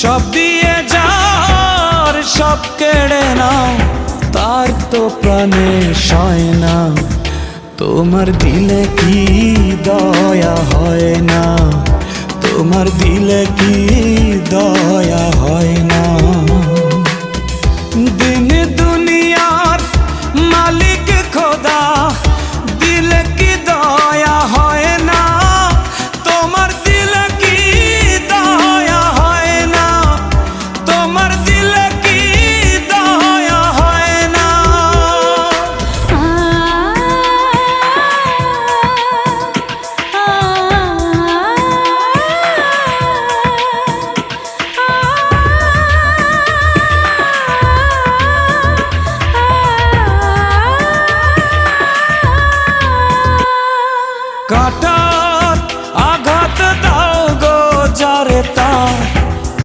সব দিয়ে যার সব কেড়ে নাও, তার তো প্রাণে সয় না। তোমার দিলে কি দয়া হয় না, তোমার দিলে কি দয়া